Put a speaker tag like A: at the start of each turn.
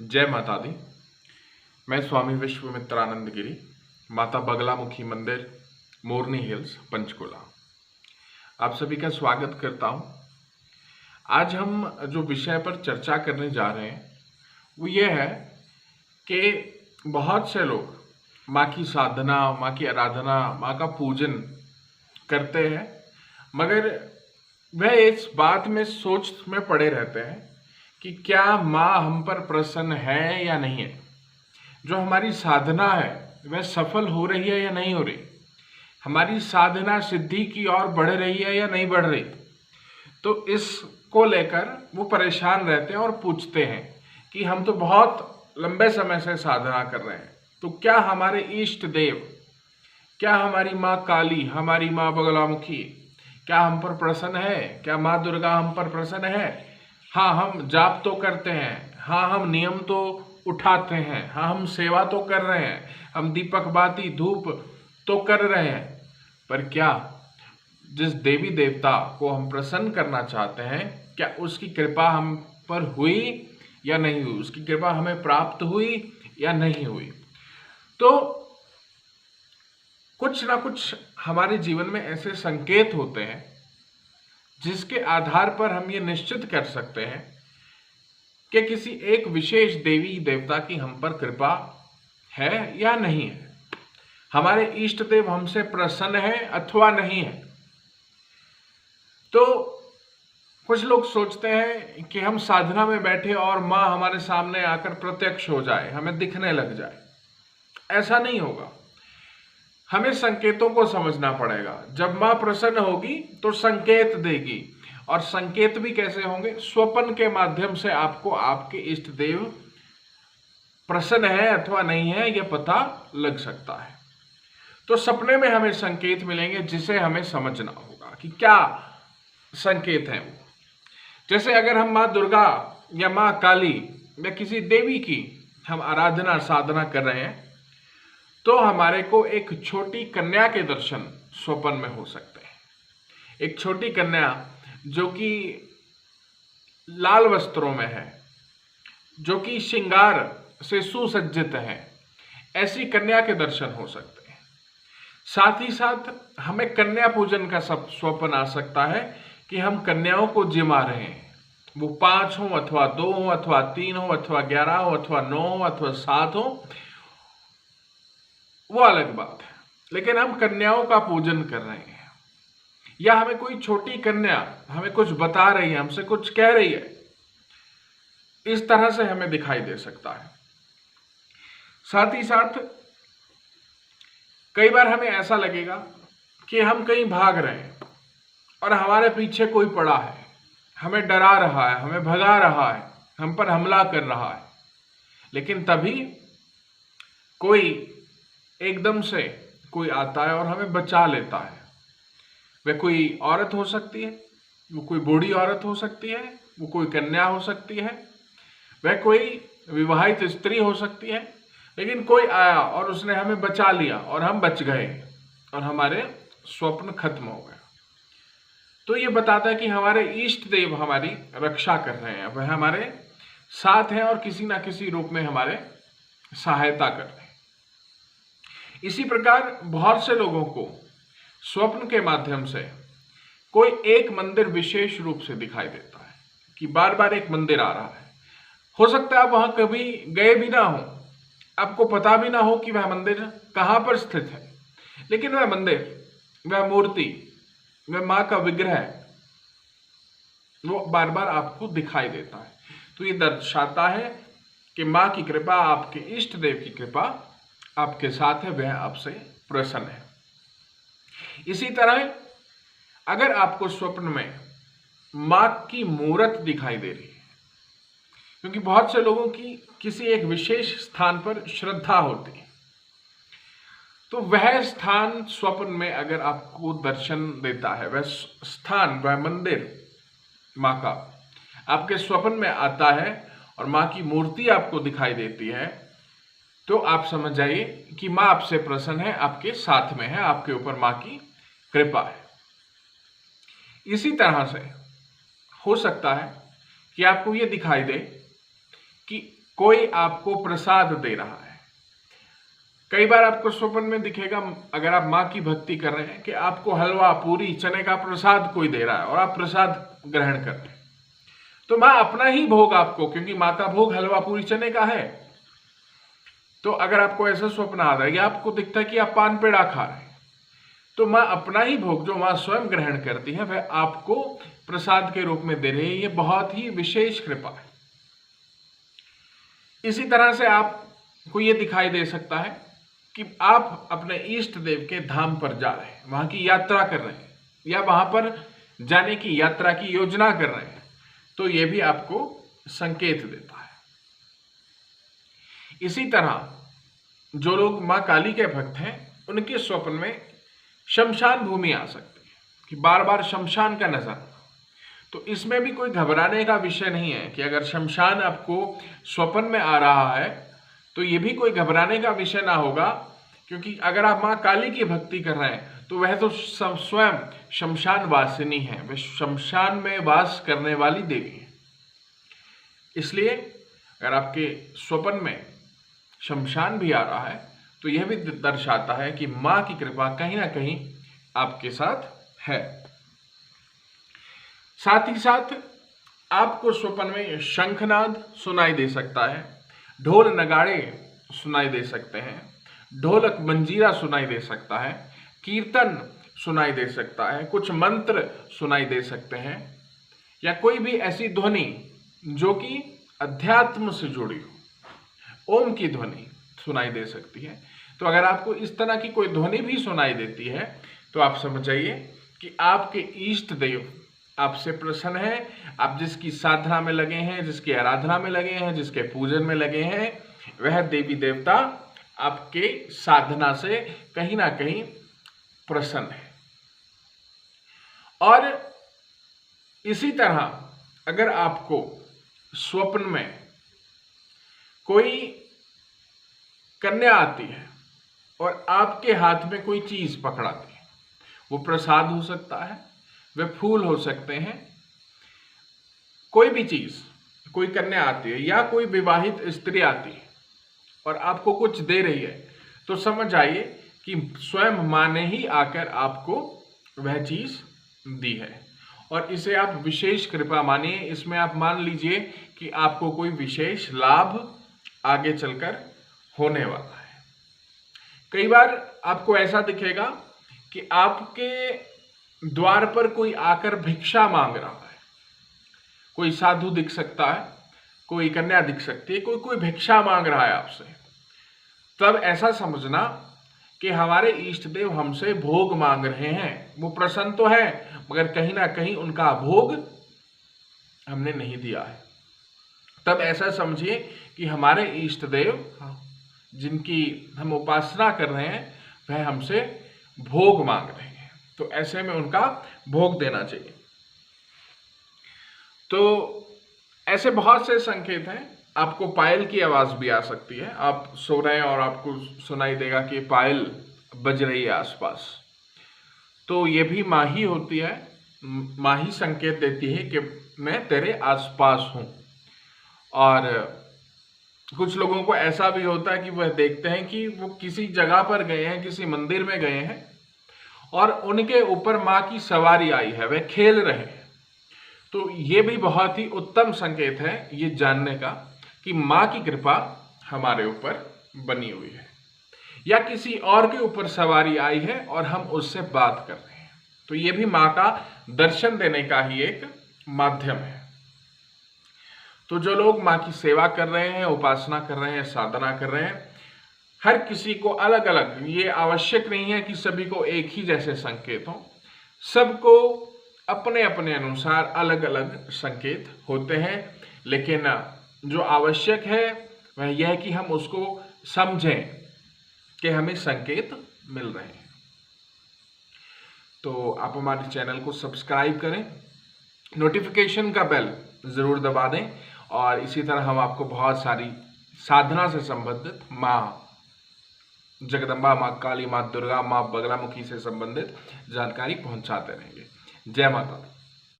A: जय माता दी। मैं स्वामी विश्वामित्रानंद गिरी, माता बगलामुखी मंदिर, मोरनी हिल्स, पंचकुला। आप सभी का स्वागत करता हूं। आज हम जो विषय पर चर्चा करने जा रहे हैं वो ये है कि बहुत से लोग माँ की साधना, माँ की आराधना, माँ का पूजन करते हैं, मगर वह इस बात में सोच में पड़े रहते हैं कि क्या माँ हम पर प्रसन्न है या नहीं है। जो हमारी साधना है वह सफल हो रही है या नहीं हो रही, हमारी साधना सिद्धि की ओर बढ़ रही है या नहीं बढ़ रही। तो इसको लेकर वो परेशान रहते हैं और पूछते हैं कि हम तो बहुत लंबे समय से साधना कर रहे हैं, तो क्या हमारे इष्ट देव, क्या हमारी माँ काली, हमारी माँ बगलामुखी, क्या हम पर प्रसन्न है? क्या माँ दुर्गा हम पर प्रसन्न है? हाँ, हम जाप तो करते हैं, हाँ हम नियम तो उठाते हैं, हाँ हम सेवा तो कर रहे हैं, हम दीपक बाती धूप तो कर रहे हैं, पर क्या जिस देवी देवता को हम प्रसन्न करना चाहते हैं, क्या उसकी कृपा हम पर हुई या नहीं हुई, उसकी कृपा हमें प्राप्त हुई या नहीं हुई। तो कुछ ना कुछ हमारे जीवन में ऐसे संकेत होते हैं जिसके आधार पर हम ये निश्चित कर सकते हैं कि किसी एक विशेष देवी देवता की हम पर कृपा है या नहीं है, हमारे इष्ट देव हमसे प्रसन्न है अथवा नहीं है। तो कुछ लोग सोचते हैं कि हम साधना में बैठे और माँ हमारे सामने आकर प्रत्यक्ष हो जाए, हमें दिखने लग जाए। ऐसा नहीं होगा, हमें संकेतों को समझना पड़ेगा। जब माँ प्रसन्न होगी तो संकेत देगी, और संकेत भी कैसे होंगे? स्वप्न के माध्यम से आपको आपके इष्ट देव प्रसन्न है अथवा नहीं है यह पता लग सकता है। तो सपने में हमें संकेत मिलेंगे जिसे हमें समझना होगा कि क्या संकेत है वो। जैसे अगर हम माँ दुर्गा या माँ काली या किसी देवी की हम आराधना साधना कर रहे हैं, तो हमारे को एक छोटी कन्या के दर्शन स्वप्न में हो सकते हैं। एक छोटी कन्या जो कि लाल वस्त्रों में है, जो कि श्रृंगार से सुसज्जित है, ऐसी कन्या के दर्शन हो सकते हैं। साथ ही साथ हमें कन्या पूजन का सब स्वप्न आ सकता है कि हम कन्याओं को जिमा रहे हैं, वो 5 हो अथवा 2 हो अथवा 3 हो अथवा 11 हो अथवा 9 हो अथवा 7 हो, वो अलग बात है, लेकिन हम कन्याओं का पूजन कर रहे हैं। या हमें कोई छोटी कन्या हमें कुछ बता रही है, हमसे कुछ कह रही है, इस तरह से हमें दिखाई दे सकता है। साथ ही साथ कई बार हमें ऐसा लगेगा कि हम कहीं भाग रहे हैं और हमारे पीछे कोई पड़ा है, हमें डरा रहा है, हमें भगा रहा है, हम पर हमला कर रहा है, लेकिन तभी कोई एकदम से कोई आता है और हमें बचा लेता है। वह कोई औरत हो सकती है, वो कोई बूढ़ी औरत हो सकती है, वो कोई कन्या हो सकती है, वह कोई विवाहित स्त्री हो सकती है, लेकिन कोई आया और उसने हमें बचा लिया और हम बच गए और हमारे स्वप्न खत्म हो गए। तो ये बताता है कि हमारे इष्ट देव हमारी रक्षा कर रहे हैं, वह हमारे साथ हैं और किसी ना किसी रूप में हमारे सहायता कर रहे हैं। इसी प्रकार बहुत से लोगों को स्वप्न के माध्यम से कोई एक मंदिर विशेष रूप से दिखाई देता है कि बार बार एक मंदिर आ रहा है। हो सकता है आप वहां कभी गए भी ना हो, आपको पता भी ना हो कि वह मंदिर कहां पर स्थित है, लेकिन वह मंदिर, वह मूर्ति, वह माँ का विग्रह वो बार बार आपको दिखाई देता है। तो ये दर्शाता है कि माँ की कृपा, आपके इष्ट देव की कृपा आपके साथ है, वह आपसे प्रसन्न है। इसी तरह अगर आपको स्वप्न में माँ की मूर्त दिखाई दे रही है, क्योंकि बहुत से लोगों की किसी एक विशेष स्थान पर श्रद्धा होती है, तो वह स्थान स्वप्न में अगर आपको दर्शन देता है, वह स्थान, वह मंदिर माँ का आपके स्वप्न में आता है और माँ की मूर्ति आपको दिखाई देती है, तो आप समझ जाइए कि माँ आपसे प्रसन्न है, आपके साथ में है, आपके ऊपर माँ की कृपा है। इसी तरह से हो सकता है कि आपको ये दिखाई दे कि कोई आपको प्रसाद दे रहा है। कई बार आपको स्वप्न में दिखेगा, अगर आप माँ की भक्ति कर रहे हैं, कि आपको हलवा, पूरी, चने का प्रसाद कोई दे रहा है और आप प्रसाद ग्रहण कर रहे हैं। तो माँ अपना ही भोग आपको, क्योंकि माँ का भोग हलवा, पूरी, चने का है, तो अगर आपको ऐसा स्वप्न आ रहा है या आपको दिखता है कि आप पान पेड़ा खा रहे हैं, तो माँ अपना ही भोग जो माँ स्वयं ग्रहण करती है वह आपको प्रसाद के रूप में दे रही है। ये बहुत ही विशेष कृपा है। इसी तरह से आपको ये दिखाई दे सकता है कि आप अपने इष्ट देव के धाम पर जा रहे हैं, वहां की यात्रा कर रहे हैं या वहां पर जाने की यात्रा की योजना कर रहे हैं, तो ये भी आपको संकेत देता है। इसी तरह जो लोग माँ काली के भक्त हैं, उनके स्वप्न में शमशान भूमि आ सकती है कि बार बार शमशान का नजर। तो इसमें भी कोई घबराने का विषय नहीं है कि अगर शमशान आपको स्वप्न में आ रहा है तो ये भी कोई घबराने का विषय ना होगा, क्योंकि अगर आप माँ काली की भक्ति कर रहे हैं तो वह तो स्वयं शमशान वासिनी है, वह शमशान में वास करने वाली देवी है। इसलिए अगर आपके स्वप्न में शमशान भी आ रहा है तो यह भी दर्शाता है कि माँ की कृपा कहीं ना कहीं आपके साथ है। साथ ही साथ आपको स्वप्न में शंखनाद सुनाई दे सकता है, ढोल नगाड़े सुनाई दे सकते हैं, ढोलक मंजीरा सुनाई दे सकता है, कीर्तन सुनाई दे सकता है, कुछ मंत्र सुनाई दे सकते हैं, या कोई भी ऐसी ध्वनि जो कि अध्यात्म से जुड़ी हो, ओम की ध्वनि सुनाई दे सकती है। तो अगर आपको इस तरह की कोई ध्वनि भी सुनाई देती है तो आप समझ जाइए कि आपके इष्ट देव आपसे प्रसन्न है। आप जिसकी साधना में लगे हैं, जिसकी आराधना में लगे हैं, जिसके पूजन में लगे हैं, वह देवी देवता आपके साधना से कहीं ना कहीं प्रसन्न है। और इसी तरह अगर आपको स्वप्न में कोई कन्या आती है और आपके हाथ में कोई चीज पकड़ाती है, वो प्रसाद हो सकता है, वे फूल हो सकते हैं, कोई भी चीज, कोई कन्या आती है या कोई विवाहित स्त्री आती है और आपको कुछ दे रही है, तो समझ आइए कि स्वयं माँ ने ही आकर आपको वह चीज दी है और इसे आप विशेष कृपा मानिए। इसमें आप मान लीजिए कि आपको कोई विशेष लाभ आगे चलकर होने वाला है। कई बार आपको ऐसा दिखेगा कि आपके द्वार पर कोई आकर भिक्षा मांग रहा है, कोई साधु दिख सकता है, कोई कन्या दिख सकती है, कोई भिक्षा मांग रहा है आपसे। तब ऐसा समझना कि हमारे इष्ट देव हमसे भोग मांग रहे हैं। वो प्रसन्न तो है मगर कहीं ना कहीं उनका भोग हमने नहीं दिया है। तब ऐसा समझिए कि हमारे इष्ट देव जिनकी हम उपासना कर रहे हैं वह हमसे भोग मांग रहे हैं, तो ऐसे में उनका भोग देना चाहिए। तो ऐसे बहुत से संकेत हैं। आपको पायल की आवाज भी आ सकती है, आप सो रहे हैं और आपको सुनाई देगा कि पायल बज रही है आसपास, तो ये भी माँ ही होती है। माँ ही संकेत देती है कि मैं तेरे आसपास हूँ। और कुछ लोगों को ऐसा भी होता है कि वह देखते हैं कि वो किसी जगह पर गए हैं, किसी मंदिर में गए हैं और उनके ऊपर माँ की सवारी आई है, वे खेल रहे हैं। तो ये भी बहुत ही उत्तम संकेत है ये जानने का कि माँ की कृपा हमारे ऊपर बनी हुई है, या किसी और के ऊपर सवारी आई है और हम उससे बात कर रहे हैं। तो ये भी माँ का दर्शन देने का ही एक माध्यम है। तो जो लोग माँ की सेवा कर रहे हैं, उपासना कर रहे हैं, साधना कर रहे हैं, हर किसी को अलग अलग, ये आवश्यक नहीं है कि सभी को एक ही जैसे संकेत हो, सबको अपने अपने अनुसार अलग अलग संकेत होते हैं। लेकिन जो आवश्यक है वह यह है कि हम उसको समझें कि हमें संकेत मिल रहे हैं। तो आप हमारे चैनल को सब्सक्राइब करें, नोटिफिकेशन का बेल जरूर दबा दें, और इसी तरह हम आपको बहुत सारी साधना से संबंधित, माँ जगदम्बा, माँ काली, माँ दुर्गा, माँ बगलामुखी से संबंधित जानकारी पहुंचाते रहेंगे। जय माता दी।